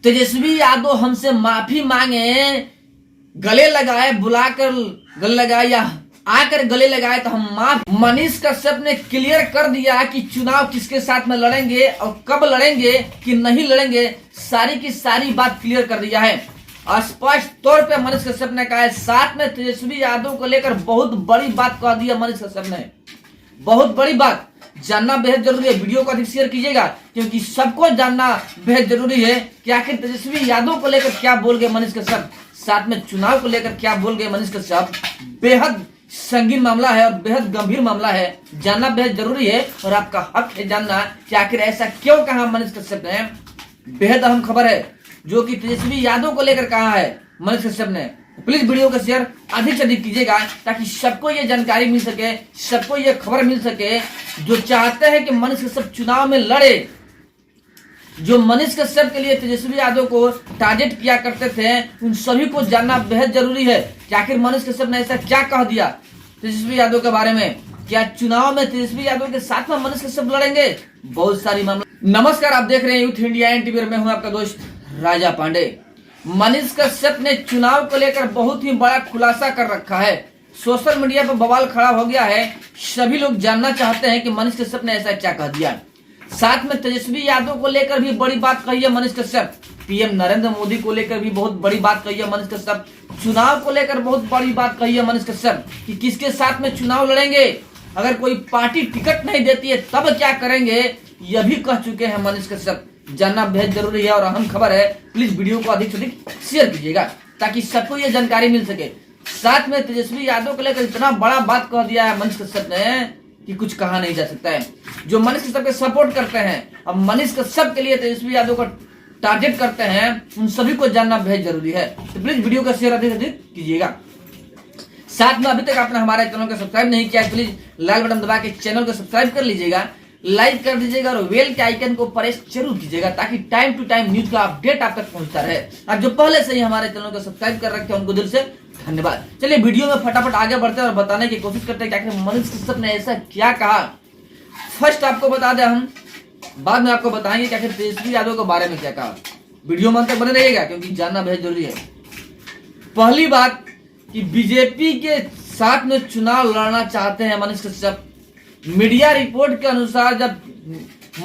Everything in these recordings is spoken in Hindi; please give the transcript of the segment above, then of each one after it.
तेजस्वी यादव हमसे माफी मांगे, गले लगाए, बुलाकर गले लगाए या आकर गले लगाए तो हम माफ। मनीष कश्यप ने क्लियर कर दिया कि चुनाव किसके साथ में लड़ेंगे और कब लड़ेंगे कि नहीं लड़ेंगे, सारी की सारी बात क्लियर कर दिया है। स्पष्ट तौर पे मनीष कश्यप ने कहा है, साथ में तेजस्वी यादव को लेकर बहुत बड़ी बात कह दी है मनीष कश्यप ने, बहुत बड़ी बात। जानना बेहद जरूरी है, वीडियो को अधिक शेयर कीजिएगा क्योंकि सबको जानना बेहद जरूरी है कि आखिर तेजस्वी यादव को लेकर क्या बोल गए मनीष कश्यप, साथ में चुनाव को लेकर क्या बोल गए मनीष कश्यप। बेहद संगीन मामला है और बेहद गंभीर मामला है, जानना बेहद जरूरी है और आपका हक है जानना कि आखिर ऐसा क्यों कहा मनीष कश्यप ने। बेहद अहम खबर है जो कि तेजस्वी यादव को लेकर कहा है मनीष कश्यप ने। प्लीज वीडियो का शेयर अधिक से अधिक कीजिएगा ताकि सबको ये जानकारी मिल सके, सबको ये खबर मिल सके जो चाहते हैं कि मनीष कश्यप चुनाव में लड़े, जो मनीष कश्यप के लिए तेजस्वी यादव को टारगेट किया करते थे, उन सभी को जानना बेहद जरूरी है कि आखिर मनीष कश्यप ने ऐसा क्या कह दिया तेजस्वी यादव के बारे में। क्या चुनाव में तेजस्वी यादव के साथ में मनीष कश्यप लड़ेंगे, बहुत सारी मामला। नमस्कार, आप देख रहे हैं यूथ इंडिया एनटीवी, मैं हूं आपका दोस्त राजा पांडे। मनीष कश्यप ने चुनाव को लेकर बहुत ही बड़ा खुलासा कर रखा है, सोशल मीडिया पर बवाल खड़ा हो गया है। सभी लोग जानना चाहते हैं कि मनीष कश्यप ने ऐसा क्या कह दिया। साथ में तेजस्वी यादव को लेकर भी बड़ी बात कही है मनीष कश्यप, पीएम नरेंद्र मोदी को लेकर भी बहुत बड़ी बात कही है मनीष कश्यप, चुनाव को लेकर बहुत बड़ी बात कही है मनीष कश्यप कि किसके साथ में चुनाव लड़ेंगे, अगर कोई पार्टी टिकट नहीं देती है तब क्या करेंगे, यह भी कह चुके हैं मनीष कश्यप। जानना बेहद जरूरी है और अहम खबर है, प्लीज वीडियो को अधिक से अधिक शेयर कीजिएगा ताकि सबको ये जानकारी मिल सके। साथ में तेजस्वी यादव को लेकर इतना बड़ा बात कह दिया है मनीष कश्यप ने कि कुछ कहा नहीं जा सकता है। जो मनीष कश्यप के सपोर्ट करते हैं और मनीष कश्यप के लिए तेजस्वी यादव को टारगेट करते हैं, उन सभी को जानना बेहद जरूरी है, तो प्लीज वीडियो का शेयर अधिक से अधिक कीजिएगा। साथ में अभी तक आपने हमारे चैनल को सब्सक्राइब नहीं किया, प्लीज लाल बटन दबा के चैनल को सब्सक्राइब कर लीजिएगा, लाइक कर दीजिएगा और बेल के आइकन को प्रेस जरूर कीजिएगा ताकि टाइम टू टाइम न्यूज का अपडेट आप तक पहुंचता रहे। और जो पहले से ही हमारे चैनल को सब्सक्राइब कर रखे हैं उनको दिल से धन्यवाद। चलिए वीडियो में फटाफट आगे बढ़ते हैं और बताने की कोशिश करते हैं कि आखिर मनीष कश्यप ने ऐसा क्या कहा। फर्स्ट आपको बता दें हम, बाद में आपको बताएंगे कि आखिर तेजस्वी यादव के बारे में क्या कहा। वीडियो में अंत तक बने रहिएगा क्योंकि जानना बेहद जरूरी है। पहली बात कि बीजेपी के साथ में चुनाव लड़ना चाहते हैं मनीष कश्यप। मीडिया रिपोर्ट के अनुसार जब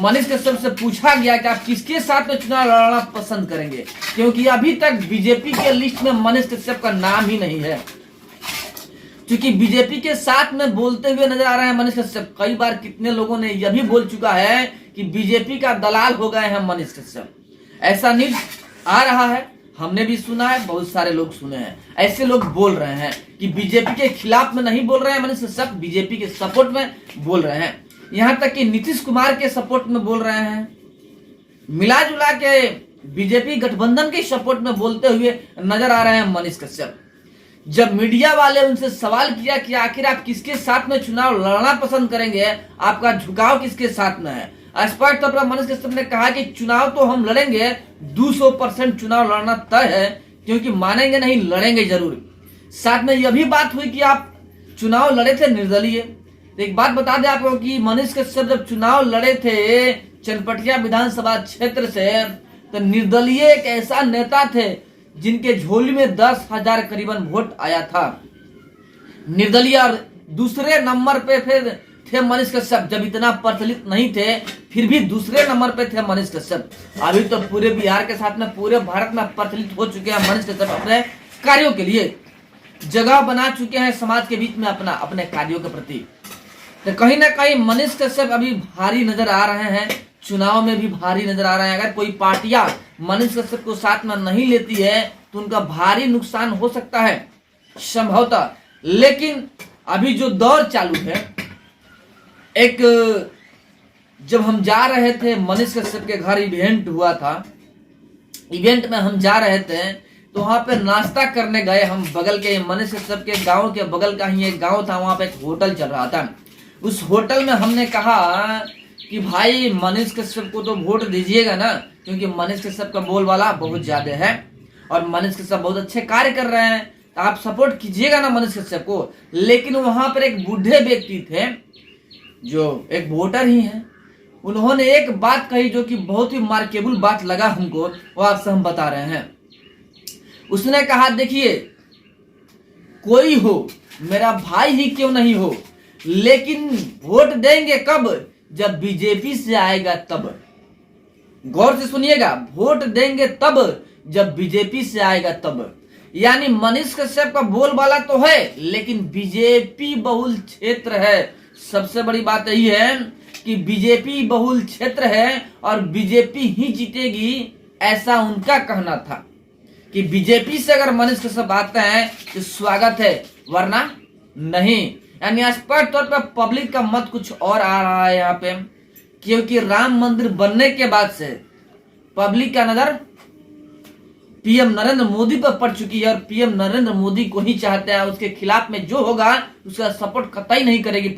मनीष कश्यप से पूछा गया कि आप किसके साथ में चुनाव लड़ना पसंद करेंगे, क्योंकि अभी तक बीजेपी के लिस्ट में मनीष कश्यप का नाम ही नहीं है, क्योंकि बीजेपी के साथ में बोलते हुए नजर आ रहे हैं मनीष कश्यप। कई बार कितने लोगों ने यह भी बोल चुका है कि बीजेपी का दलाल हो गए हैं मनीष कश्यप, ऐसा न्यूज आ रहा है, हमने भी सुना है, बहुत सारे लोग सुने हैं। ऐसे लोग बोल रहे हैं कि बीजेपी के खिलाफ में नहीं बोल रहे हैं मनीष कश्यप, बीजेपी के सपोर्ट में बोल रहे हैं, यहां तक कि नीतीश कुमार के सपोर्ट में बोल रहे हैं, मिला जुला के बीजेपी गठबंधन के सपोर्ट में बोलते हुए नजर आ रहे हैं मनीष कश्यप। जब मीडिया वाले उनसे सवाल किया कि आखिर आप किसके साथ में चुनाव लड़ना पसंद करेंगे, आपका झुकाव किसके साथ में है, स्पष्ट तौर पर मनीष कश्यप ने कहा कि चुनाव तो हम लड़ेंगे, 200% चुनाव लड़ना तय है, क्योंकि मानेंगे नहीं लड़ेंगे जरूर। साथ में यह भी बात हुई कि आप चुनाव लड़े थे निर्दलीय। एक बात बता दें आपको कि मनीष कश्यप जब चुनाव लड़े थे चनपटिया विधानसभा क्षेत्र से, तो निर्दलीय एक ऐसा नेता थे जिनके झोली में 10,000 करीबन वोट आया था। निर्दलीय और दूसरे नंबर पे फिर थे मनीष कश्यप, जब इतना प्रचलित नहीं थे फिर भी दूसरे नंबर पे थे मनीष कश्यप। अभी तो पूरे बिहार के साथ में पूरे भारत में प्रचलित हो चुके हैं मनीष कश्यप, अपने कार्यों के लिए जगह बना चुके हैं समाज के बीच में अपने कार्यों के प्रति। तो कहीं ना कहीं मनीष कश्यप अभी भारी नजर आ रहे हैं, चुनाव में भी भारी नजर आ रहे हैं। अगर कोई पार्टियां मनीष कश्यप को साथ में नहीं लेती है तो उनका भारी नुकसान हो सकता है संभवतः। लेकिन अभी जो दौर चालू है, एक जब हम जा रहे थे मनीष कश्यप के घर इवेंट हुआ था, इवेंट में हम जा रहे थे तो वहां पे नाश्ता करने गए हम, बगल के मनीष कश्यप के गांव के बगल का ही एक गांव था, वहां पे एक होटल चल रहा था। उस होटल में हमने कहा कि भाई मनीष कश्यप को तो वोट दीजिएगा ना, क्योंकि मनीष कश्यप का बोलबाला बहुत ज्यादा है और मनीष कश्यप बहुत अच्छे कार्य कर रहे हैं, तो आप सपोर्ट कीजिएगा ना मनीष कश्यप को। लेकिन वहां पर एक बूढ़े व्यक्ति थे जो एक वोटर ही हैं, उन्होंने एक बात कही जो कि बहुत ही मार्केबल बात लगा हमको, वो आपसे हम बता रहे हैं। उसने कहा, देखिए कोई हो, मेरा भाई ही क्यों नहीं हो, लेकिन वोट देंगे कब, जब बीजेपी से आएगा तब। गौर से सुनिएगा, वोट देंगे तब जब बीजेपी से आएगा तब। यानी मनीष कश्यप का बोलबाला तो है, लेकिन बीजेपी बहुल क्षेत्र है। सबसे बड़ी बात यही है कि बीजेपी बहुल क्षेत्र है और बीजेपी ही जीतेगी, ऐसा उनका कहना था कि बीजेपी से अगर मनीष कश्यप आते हैं तो स्वागत है, वरना नहीं। यानी स्पष्ट तौर पर पब्लिक का मत कुछ और आ रहा है यहाँ पे, क्योंकि राम मंदिर बनने के बाद से पब्लिक का नजर पीएम नरेंद्र मोदी पर पड़ चुकी है और पीएम नरेंद्र मोदी को ही चाहते हैं। उसके खिलाफ में जो होगा उसका सपोर्ट कतई नहीं करेगी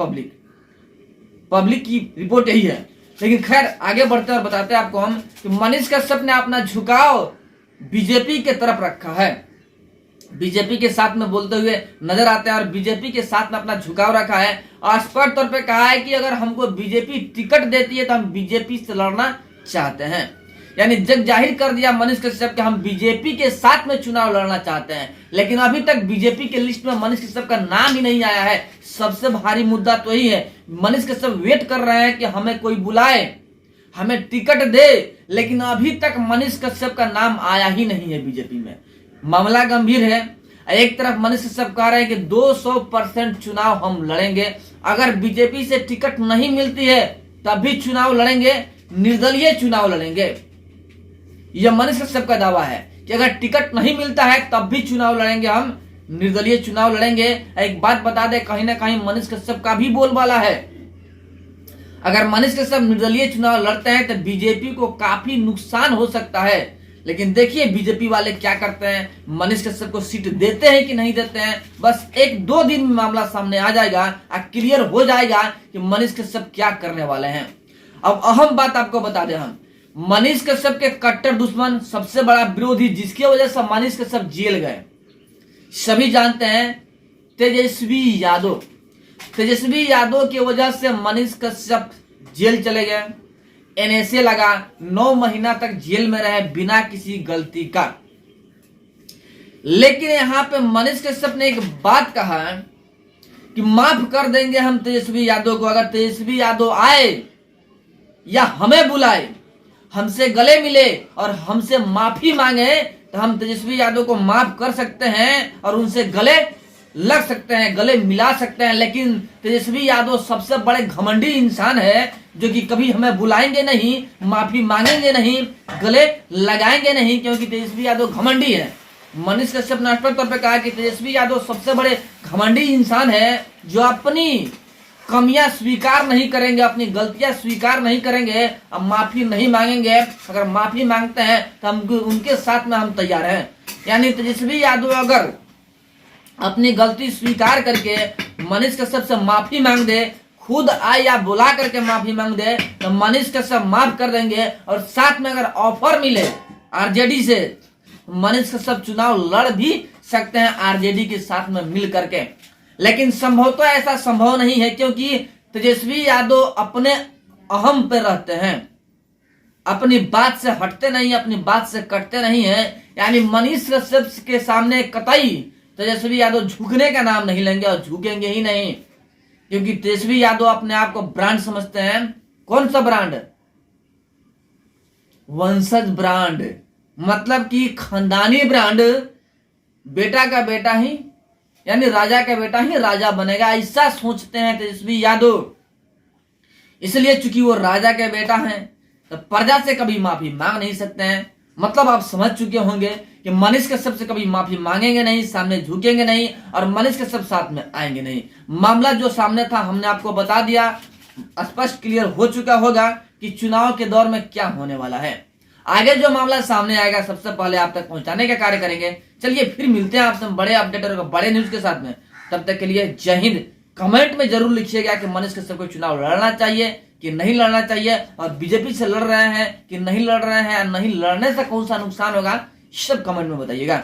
पब्लिक की रिपोर्ट यही है। लेकिन खैर आगे बढ़ते हैं और बताते हैं आपको हम कि मनीष कश्यप ने अपना झुकाव बीजेपी के तरफ रखा है, बीजेपी के साथ में बोलते हुए नजर आते हैं और बीजेपी के साथ में अपना झुकाव रखा है और स्पष्ट तौर पे कहा है कि अगर हमको बीजेपी टिकट देती है तो हम बीजेपी से लड़ना चाहते हैं। यानी जग जाहिर कर दिया मनीष कश्यप कि हम बीजेपी के साथ में चुनाव लड़ना चाहते हैं। लेकिन अभी तक बीजेपी के लिस्ट में मनीष कश्यप का नाम ही नहीं आया है। सबसे भारी मुद्दा तो यही है, मनीष कश्यप वेट कर रहे हैं कि हमें कोई बुलाए, हमें टिकट दे, लेकिन अभी तक मनीष कश्यप का नाम आया ही नहीं है बीजेपी में। मामला गंभीर है। एक तरफ मनीष कश्यप कह रहे हैं कि 200% चुनाव हम लड़ेंगे, अगर बीजेपी से टिकट नहीं मिलती है तब भी चुनाव लड़ेंगे, निर्दलीय चुनाव लड़ेंगे। यह मनीष कश्यप का दावा है कि अगर टिकट नहीं मिलता है तब भी चुनाव लड़ेंगे, हम निर्दलीय चुनाव लड़ेंगे। एक बात बता दे, कहीं ना कहीं मनीष कश्यप का भी बोलबाला है। अगर मनीष कश्यप निर्दलीय चुनाव लड़ते हैं तो बीजेपी को काफी नुकसान हो सकता है। लेकिन देखिए बीजेपी वाले क्या करते हैं, मनीष कश्यप को सीट देते हैं कि नहीं देते हैं, बस 1-2 दिन में मामला सामने आ जाएगा, क्लियर हो जाएगा कि मनीष कश्यप क्या करने वाले हैं। अब अहम बात आपको बता दें, हम मनीष कश्यप के कट्टर दुश्मन, सबसे बड़ा विरोधी जिसकी वजह से मनीष कश्यप जेल गए, सभी जानते हैं, तेजस्वी यादव। तेजस्वी यादव की वजह से मनीष कश्यप जेल चले गए, एनएसए लगा, 9 महीना तक जेल में रहे बिना किसी गलती का। लेकिन यहां पे मनीष कश्यप ने एक बात कहा कि माफ कर देंगे हम तेजस्वी यादव को, अगर तेजस्वी यादव आए या हमें बुलाए, हमसे गले मिले और हमसे माफी मांगे तो हम तेजस्वी यादव को माफ कर सकते हैं और उनसे गले लग सकते हैं, गले मिला सकते हैं। लेकिन तेजस्वी यादव सबसे बड़े घमंडी इंसान है जो कि कभी हमें बुलाएंगे नहीं, माफी मांगेंगे नहीं, गले लगाएंगे नहीं, क्योंकि तेजस्वी यादव घमंडी है। मनीष कश्यप ने स्पष्ट तौर पर कहा कि तेजस्वी यादव सबसे बड़े घमंडी इंसान है जो अपनी कमियां स्वीकार नहीं करेंगे, अपनी गलतियां स्वीकार नहीं करेंगे, अब माफी नहीं मांगेंगे। अगर माफी मांगते हैं तो हम उनके साथ में हम तैयार हैं। यानी तेजस्वी यादव अगर अपनी गलती स्वीकार करके मनीष कश्यप से माफी मांग दे, खुद आए या बुला करके माफी मांग दे, तो मनीष कश्यप माफ कर देंगे और साथ में अगर ऑफर मिले आरजेडी से, मनीष कश्यप चुनाव लड़ भी सकते हैं आरजेडी के साथ में मिल करके। लेकिन संभवतः ऐसा संभव नहीं है, क्योंकि तेजस्वी यादव अपने अहम पे रहते हैं, अपनी बात से हटते नहीं, अपनी बात से कटते नहीं है। यानी मनीष कश्यप के सामने कतई तेजस्वी यादव झुकने का नाम नहीं लेंगे और झुकेंगे ही नहीं, क्योंकि तेजस्वी यादव अपने आप को ब्रांड समझते हैं। कौन सा ब्रांड? वंशज ब्रांड, मतलब कि खानदानी ब्रांड। बेटा का बेटा ही, यानी राजा का बेटा ही राजा बनेगा, ऐसा सोचते हैं तेजस्वी यादव। इसलिए चूंकि वो राजा के बेटा हैं तो प्रजा से कभी माफी मांग नहीं सकते हैं। मतलब आप समझ चुके होंगे कि मनीष कश्यप से कभी माफी मांगेंगे नहीं, सामने झुकेंगे नहीं और मनीष कश्यप साथ में आएंगे नहीं। मामला जो सामने था हमने आपको बता दिया, स्पष्ट क्लियर हो चुका होगा कि चुनाव के दौर में क्या होने वाला है। आगे जो मामला सामने आएगा सबसे पहले आप तक पहुंचाने का कार्य करेंगे। चलिए फिर मिलते हैं आपसे बड़े अपडेट और बड़े न्यूज के साथ में। तब तक के लिए जय हिंद। कमेंट में जरूर लिखिएगा कि मनीष कश्यप को चुनाव लड़ना चाहिए कि नहीं लड़ना चाहिए, और बीजेपी से लड़ रहे हैं कि नहीं लड़ रहे हैं, नहीं लड़ने से कौन सा नुकसान होगा, सब कमेंट में बताइएगा।